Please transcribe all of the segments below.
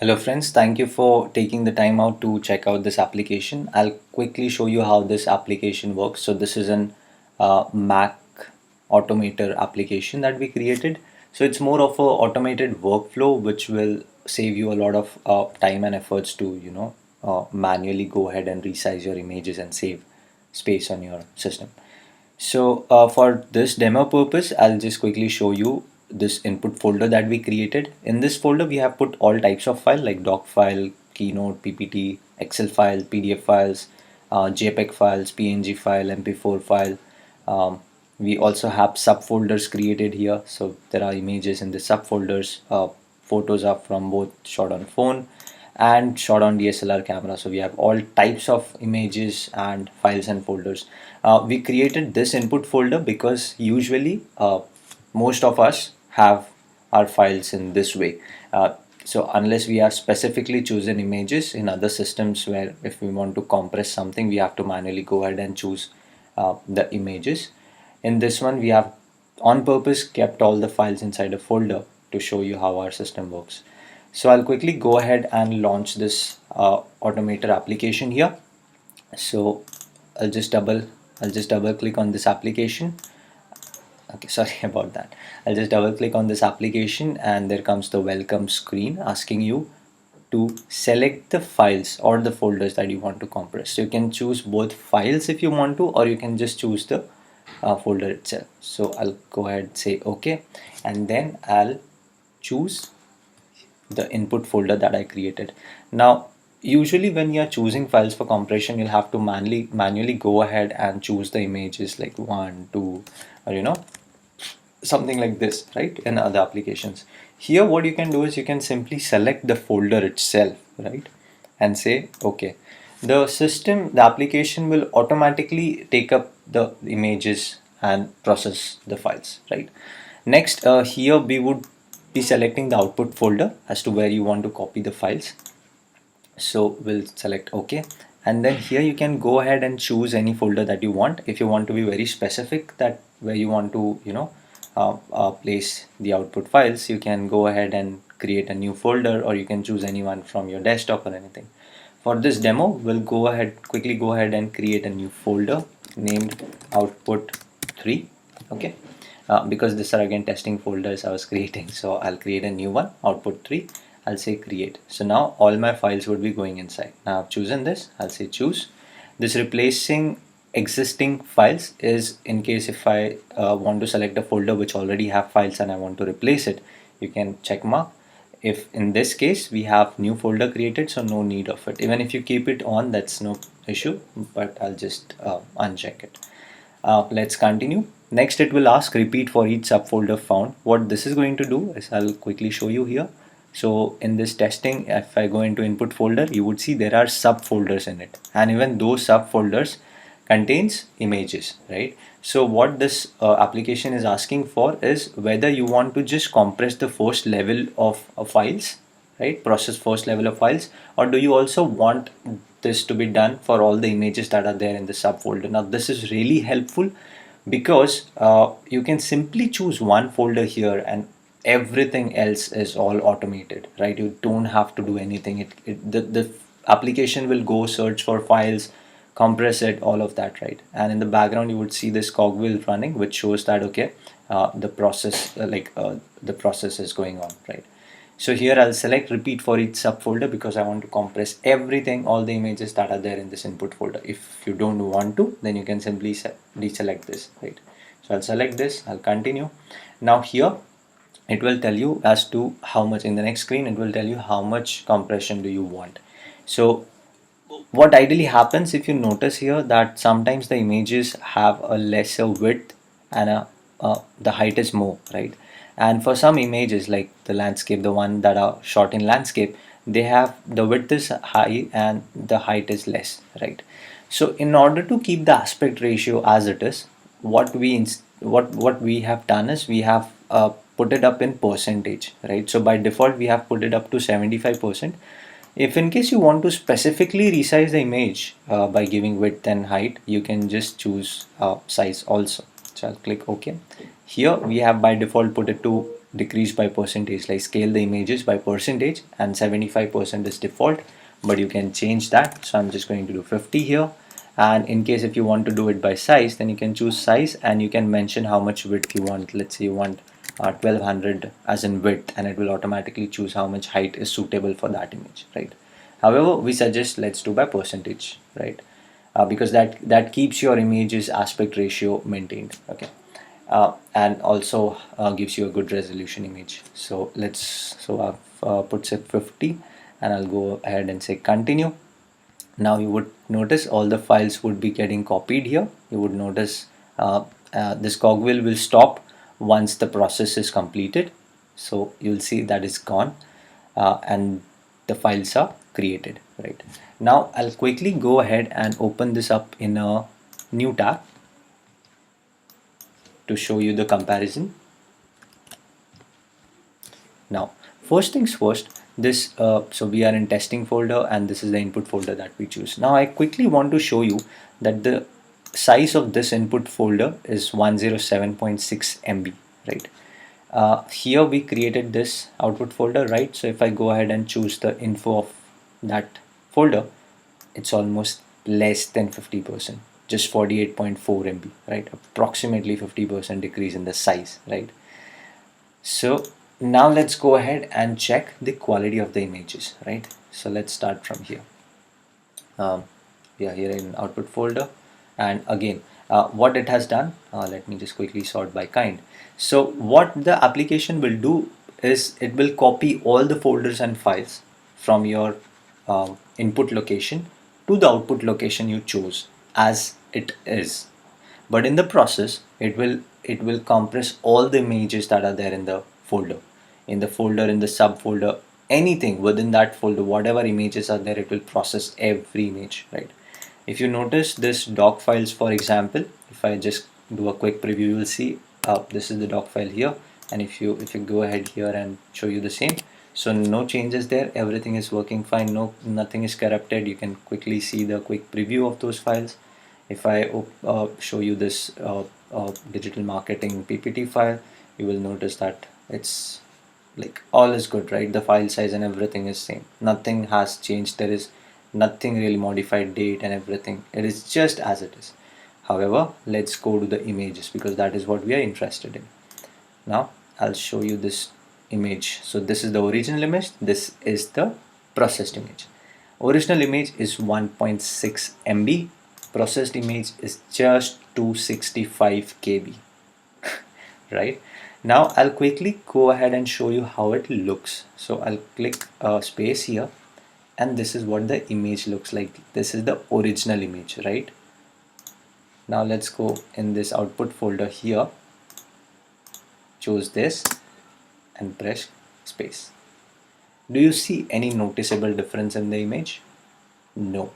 Hello friends, thank you for taking the time out to check out this application. I'll quickly show you how this application works. So this is an Mac Automator application that we created. So it's more of a automated workflow which will save you a lot of time and efforts to manually go ahead and resize your images and save space on your system. So for this demo purpose, I'll just quickly show you this input folder that we created. In this folder, we have put all types of file like doc file, keynote, PPT, Excel file, PDF files, JPEG files, PNG file, MP4 file. We also have subfolders created here. So there are images in the subfolders. Photos are from both shot on phone and shot on DSLR camera. So we have all types of images and files and folders. We created this input folder because usually most of us have our files in this way. So unless we have specifically chosen images in other systems where if we want to compress something, we have to manually go ahead and choose the images. In this one, we have on purpose kept all the files inside a folder to show you how our system works. So I'll quickly go ahead and launch this Automator application here. So I'll just double click on this application. Okay, sorry about that. I'll just double click on this application and there comes the welcome screen asking you to select the files or the folders that you want to compress. So you can choose both files if you want to, or you can just choose the folder itself. So I'll go ahead and say okay, and then I'll choose the input folder that I created. Now usually when you are choosing files for compression, you'll have to manually go ahead and choose the images like 1, 2, or something like this, right? In other applications. Here what you can do is you can simply select the folder itself, right? And say okay. The application will automatically take up the images and process the files, right? Next, here we would be selecting the output folder as to where you want to copy the files. So we'll select OK, and then here you can go ahead and choose any folder that you want. If you want to be very specific that where you want to place the output files, you can go ahead and create a new folder, or you can choose anyone from your desktop or anything. For this demo, we'll quickly go ahead and create a new folder named output 3. Okay, because these are again testing folders I was creating, so I'll create a new one, output 3. I'll say create. So now all my files would be going inside. Now I've chosen this, I'll say choose. This replacing existing files is in case if I want to select a folder which already have files and I want to replace it, you can check mark. If in this case we have new folder created, so no need of it. Even if you keep it on, that's no issue, but I'll just uncheck it. Let's continue. Next, it will ask repeat for each subfolder found. What this is going to do is I'll quickly show you here. So in this testing, if I go into input folder, you would see there are subfolders in it, and even those subfolders contains images, right? So what this application is asking for is whether you want to just compress the first level of files, right? Process first level of files, or do you also want this to be done for all the images that are there in the subfolder? Now this is really helpful because you can simply choose one folder here and everything else is all automated, right? You don't have to do anything. The application will go search for files, compress it, all of that, right? And in the background you would see this cogwheel running, which shows that okay, the process the process is going on, right? So here I'll select repeat for each subfolder because I want to compress everything, all the images that are there in this input folder. If you don't want to, then you can simply deselect this, right? So I'll select this, I'll continue. Now here it will tell you as to how much. In the next screen it will tell you how much compression do you want. So what ideally happens, if you notice here, that sometimes the images have a lesser width and the height is more, right? And for some images like the landscape, the one that are shot in landscape, they have the width is high and the height is less, right? So in order to keep the aspect ratio as it is, what we have done is we have put it up in percentage, right? So by default we have put it up to 75%. If in case you want to specifically resize the image by giving width and height, you can just choose size also. So I'll click OK. Here we have by default put it to decrease by percentage, like scale the images by percentage, and 75% is default, but you can change that. So I'm just going to do 50 here. And in case if you want to do it by size, then you can choose size and you can mention how much width you want. Let's say you want 1200 as in width, and it will automatically choose how much height is suitable for that image, right? However, we suggest let's do by percentage, right? Because that keeps your image's aspect ratio maintained, okay? And also gives you a good resolution image. So I've put say 50, and I'll go ahead and say continue. Now you would notice all the files would be getting copied here. You would notice this cogwheel will stop once the process is completed. So you'll see that is gone, and the files are created, right? Now I'll quickly go ahead and open this up in a new tab to show you the comparison. Now, first things first, this so we are in testing folder, and this is the input folder that we choose. Now I quickly want to show you that the size of this input folder is 107.6 MB, right? Here we created this output folder, right? So if I go ahead and choose the info of that folder, it's almost less than 50%, just 48.4 MB, right? Approximately 50% decrease in the size, right? So now let's go ahead and check the quality of the images, right? So let's start from here. We are here in output folder, and again what it has done, let me just quickly sort by kind. So what the application will do is it will copy all the folders and files from your input location to the output location you chose as it is, but in the process it will compress all the images that are there in the folder, in the subfolder, anything within that folder, whatever images are there, it will process every image, right? If you notice this doc files, for example, if I just do a quick preview, you will see this is the doc file here, and if you go ahead here and show you the same, so no changes there, everything is working fine, nothing is corrupted. You can quickly see the quick preview of those files. If I show you this digital marketing PPT file, you will notice that it's like all is good, right? The file size and everything is same, nothing has changed, there is nothing really modified, date and everything, it is just as it is. However, let's go to the images because that is what we are interested in. Now I'll show you this image. So this is the original image, this is the processed image. Original image is 1.6 MB, processed image is just 265 KB. Right? Now I'll quickly go ahead and show you how it looks. So I'll click space here, and this is what the image looks like. This is the original image, right? Now let's go in this output folder here, choose this and press space. Do you see any noticeable difference in the image? No.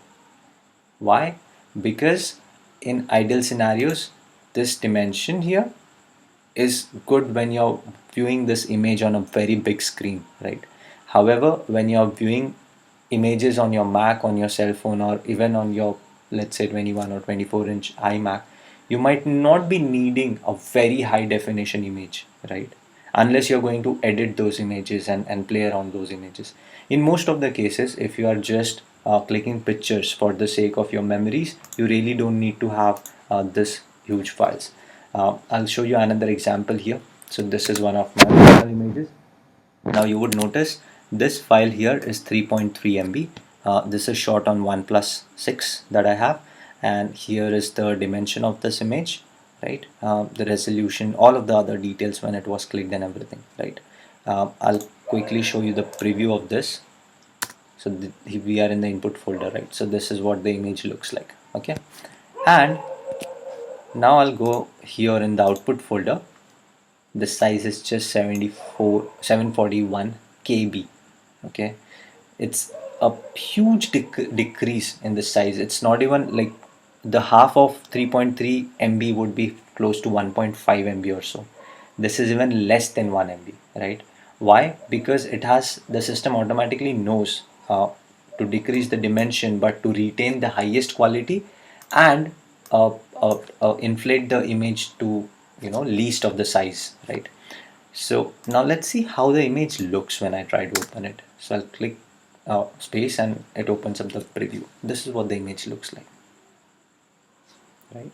Why? Because in ideal scenarios, this dimension here is good when you're viewing this image on a very big screen, right? However, when you're viewing images on your Mac, on your cell phone, or even on your, let's say, 21 or 24-inch iMac, you might not be needing a very high definition image, right? Unless you're going to edit those images and play around those images. In most of the cases, if you are just clicking pictures for the sake of your memories, you really don't need to have this huge files. I'll show you another example here. So this is one of my original images. Now you would notice this file here is 3.3 MB. This is shot on OnePlus 6 that I have, and here is the dimension of this image, right? The resolution, all of the other details when it was clicked and everything, right? I'll quickly show you the preview of this. So we are in the input folder, right? So this is what the image looks like, okay? And now I'll go here in the output folder. The size is just 741 KB, okay? It's a huge decrease in the size. It's not even like the half of 3.3 MB would be close to 1.5 MB or so. This is even less than 1 MB, right? Why? Because it has, the system automatically knows to decrease the dimension but to retain the highest quality, and inflate the image to least of the size, right? So now let's see how the image looks when I try to open it. So I'll click space and it opens up the preview. This is what the image looks like, right?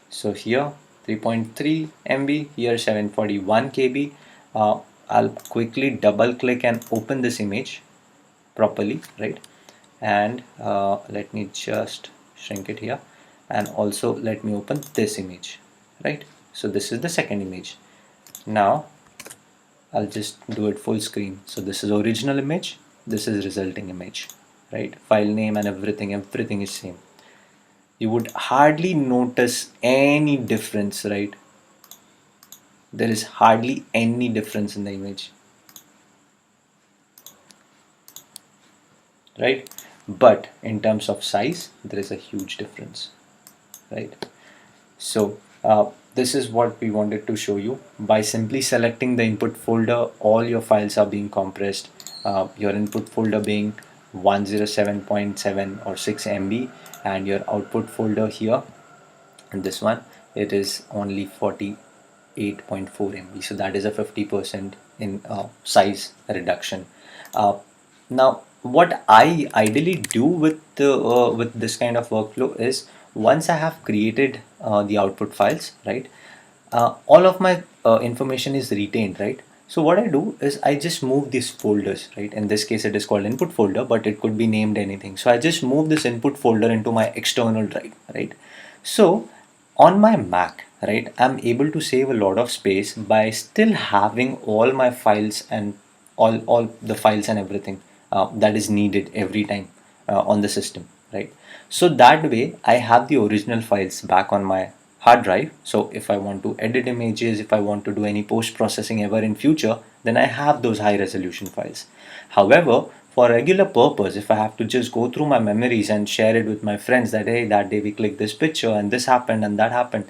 So here 3.3 MB, here 741 KB. I'll quickly double click and open this image properly, right? And let me just shrink it here, and also let me open this image, right? So this is the second image. Now I'll just do it full screen. So this is original image, this is resulting image, right? File name and everything is same. You would hardly notice any difference, right? There is hardly any difference in the image, right? But in terms of size, there is a huge difference, right? So this is what we wanted to show you. By simply selecting the input folder, all your files are being compressed. Your input folder being 107.7 or 6 MB, and your output folder here, and this one, it is only 48.4 MB. So that is a 50% in size reduction. Now what I ideally do with this kind of workflow is, once I have created the output files, right, all of my information is retained, right? So what I do is I just move these folders, right? In this case it is called input folder, but it could be named anything. So I just move this input folder into my external drive, right? So on my Mac, right, I'm able to save a lot of space by still having all my files and all the files and everything that is needed every time on the system, right? So that way I have the original files back on my hard drive. So if I want to edit images, if I want to do any post processing ever in future, then I have those high resolution files. However, for regular purpose, if I have to just go through my memories and share it with my friends that, hey, that day we clicked this picture and this happened and that happened,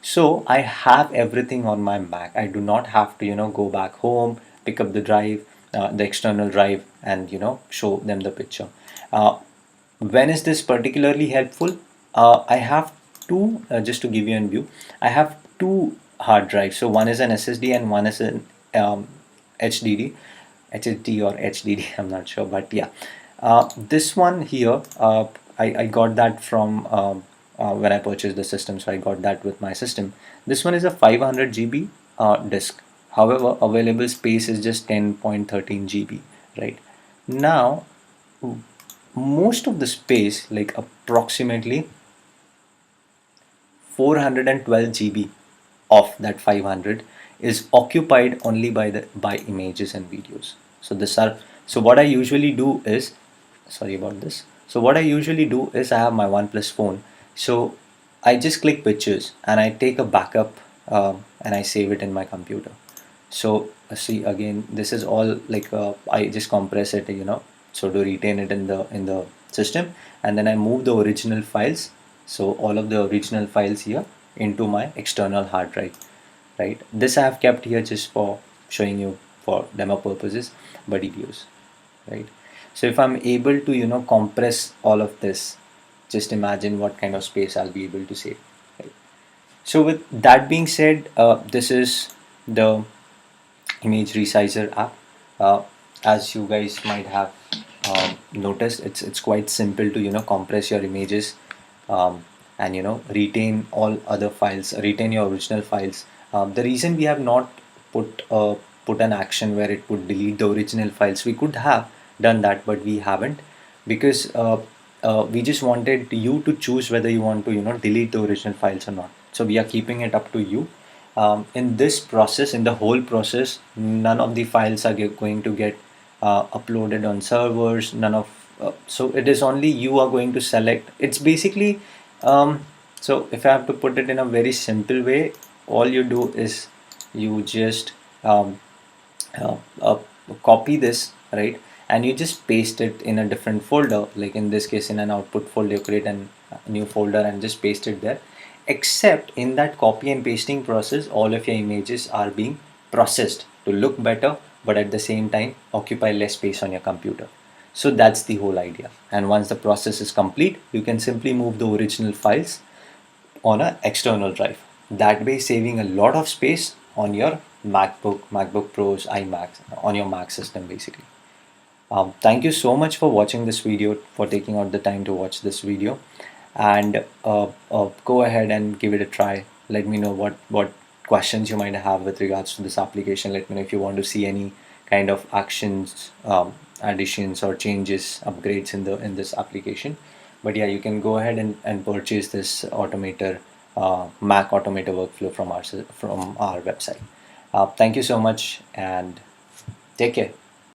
so I have everything on my Mac. I do not have to, go back home, pick up the drive, the external drive, and show them the picture. When is this particularly helpful? I have two, just to give you a view, I have two hard drives. So one is an SSD and one is an HDD, HSD or HDD, I'm not sure, but yeah. This one here, I got that from when I purchased the system, so I got that with my system. This one is a 500 GB disk. However, available space is just 10.13 GB, right? Now, most of the space, like approximately 412 GB of that 500, is occupied only by images and videos. So what I usually do is, sorry about this. So what I usually do is, I have my OnePlus phone. So I just click pictures and I take a backup, and I save it in my computer. So see, again, this is all like I just compress it, so to retain it in the system, and then I move the original files, so all of the original files here, into my external hard drive, right? This I have kept here just for showing you for demo purposes, but videos, right? So if I'm able to compress all of this, just imagine what kind of space I'll be able to save, right? So with that being said, this is the image resizer app. As you guys might have noticed, it's quite simple to compress your images, and retain all other files, retain your original files. The reason we have not put an action where it would delete the original files, we could have done that, but we haven't, because we just wanted you to choose whether you want to delete the original files or not. So we are keeping it up to you. In this process, in the whole process, none of the files are going to get uploaded on servers, none of so it is only you are going to select. It's basically, so if I have to put it in a very simple way, all you do is you just uh, uh, copy this, right, and you just paste it in a different folder. Like in this case, in an output folder, you create a new folder and just paste it there. Except in that copy and pasting process, all of your images are being processed to look better, but at the same time occupy less space on your computer. So that's the whole idea. And once the process is complete, you can simply move the original files on an external drive. That way, saving a lot of space on your MacBook Pros, iMacs, on your Mac system basically. Thank you so much for watching this video, for taking out the time to watch this video, and go ahead and give it a try. Let me know what questions you might have with regards to this application. Let me know if you want to see any kind of actions, additions or changes, upgrades in this application. But yeah, you can go ahead and purchase this automator, Mac automator workflow from our website. Thank you so much and take care.